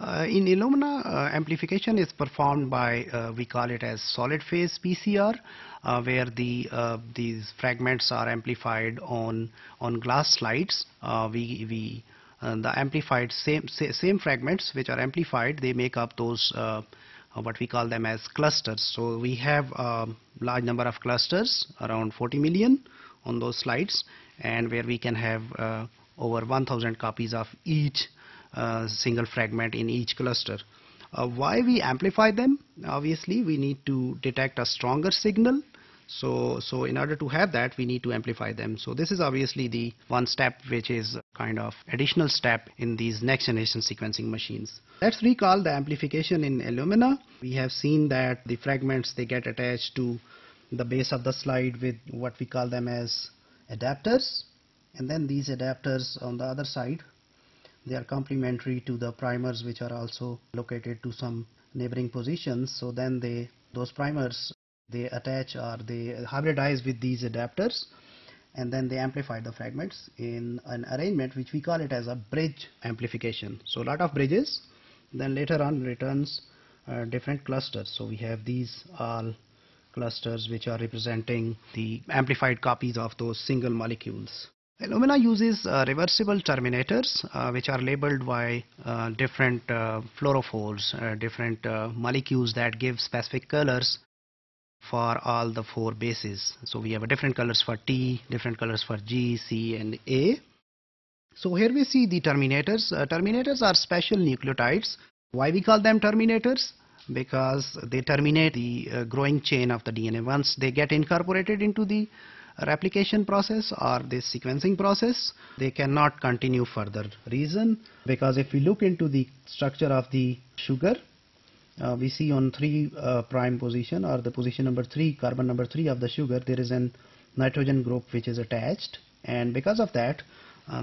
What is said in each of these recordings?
In Illumina, amplification is performed by, we call it as solid phase PCR, where these fragments are amplified on glass slides. The amplified same fragments which are amplified, they make up those what we call them as clusters. So we have a large number of clusters, around 40 million on those slides, and where we can have over 1,000 copies of each single fragment in each cluster. Why we amplify them? Obviously we need to detect a stronger signal. So in order to have that, we need to amplify them. So this is obviously the one step which is kind of additional step in these next generation sequencing machines. Let's recall the amplification in Illumina. We have seen that the fragments, they get attached to the base of the slide with what we call them as adapters, and then these adapters on the other side, they are complementary to the primers which are also located to some neighboring positions. So then those primers, they attach or they hybridize with these adapters, and then they amplify the fragments in an arrangement which we call it as a bridge amplification. So a lot of bridges, then later on returns different clusters. So we have these all clusters which are representing the amplified copies of those single molecules. Illumina uses reversible terminators which are labeled by different fluorophores, different molecules that give specific colors for all the 4 bases. So we have different colors for T, different colors for G, C and A. So here we see the terminators. Terminators are special nucleotides. Why we call them terminators? Because they terminate the growing chain of the DNA. Once they get incorporated into the replication process or this sequencing process, they cannot continue further. Reason? Because if we look into the structure of the sugar, we see on 3' position, or the position number 3, carbon number 3 of the sugar, there is an nitrogen group which is attached, and because of that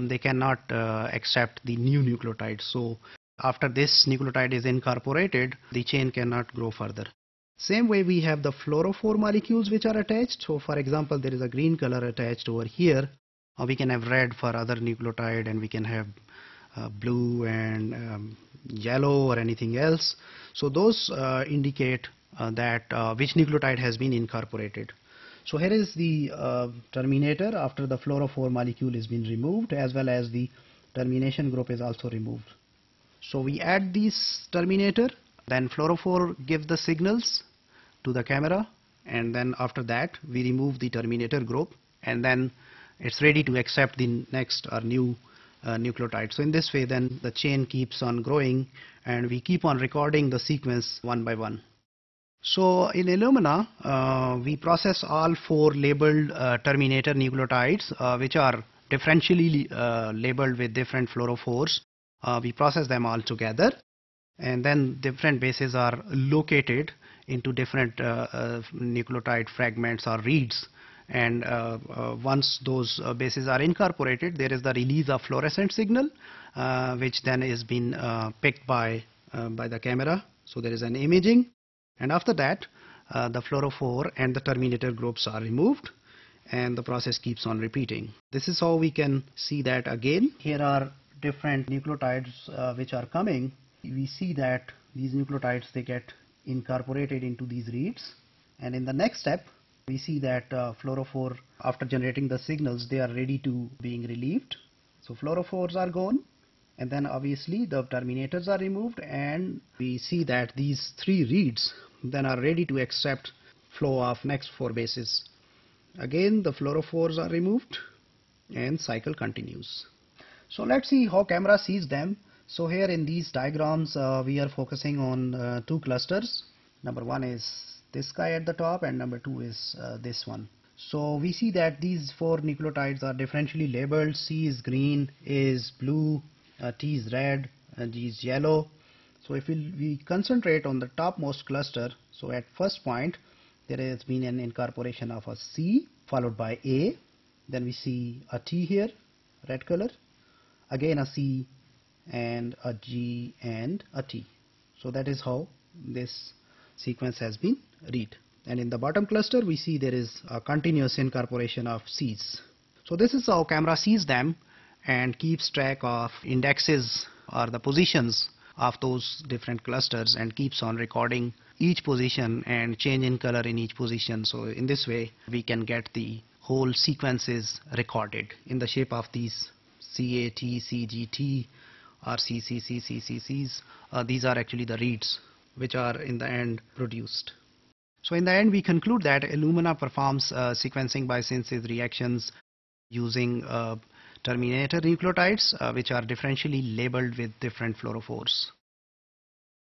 they cannot accept the new nucleotide. So after this nucleotide is incorporated, the chain cannot grow further. Same way we have the fluorophore molecules which are attached. So for example, there is a green color attached over here. We can have red for other nucleotide, and we can have blue and yellow or anything else. So those indicate that which nucleotide has been incorporated. So here is the terminator after the fluorophore molecule is been removed, as well as the termination group is also removed. So we add this terminator, then fluorophore gives the signals to the camera, and then after that we remove the terminator group, and then it's ready to accept the next or new nucleotide. So in this way then the chain keeps on growing, and we keep on recording the sequence one by one. So in Illumina we process all 4 labeled terminator nucleotides which are differentially labeled with different fluorophores. We process them all together, and then different bases are located into different nucleotide fragments or reads, and once those bases are incorporated, there is the release of fluorescent signal which then is been picked by the camera. So there is an imaging, and after that the fluorophore and the terminator groups are removed, and the process keeps on repeating. This is how we can see that again. Here are different nucleotides which are coming. We see that these nucleotides, they get incorporated into these reads, and in the next step we see that fluorophore, after generating the signals, they are ready to being relieved. So fluorophores are gone, and then obviously the terminators are removed, and we see that these 3 reads then are ready to accept flow of next 4 bases. Again the fluorophores are removed, and cycle continues. So let's see how camera sees them. So here in these diagrams we are focusing on 2 clusters. Number 1 is this guy at the top, and number 2 is this one. So we see that these 4 nucleotides are differentially labeled. C is green, A is blue, T is red, and G is yellow. So if we concentrate on the topmost cluster, so at first point there has been an incorporation of a C followed by A, then we see a T here, red color, again a C and a G and a T. So that is how this sequence has been read. And in the bottom cluster we see there is a continuous incorporation of C's. So this is how camera sees them and keeps track of indexes or the positions of those different clusters and keeps on recording each position and change in color in each position. So in this way we can get the whole sequences recorded in the shape of these CAT, CGT or CCCCCCs. These are actually the reads which are in the end produced. So in the end we conclude that Illumina performs sequencing by synthesis reactions using terminator nucleotides which are differentially labeled with different fluorophores.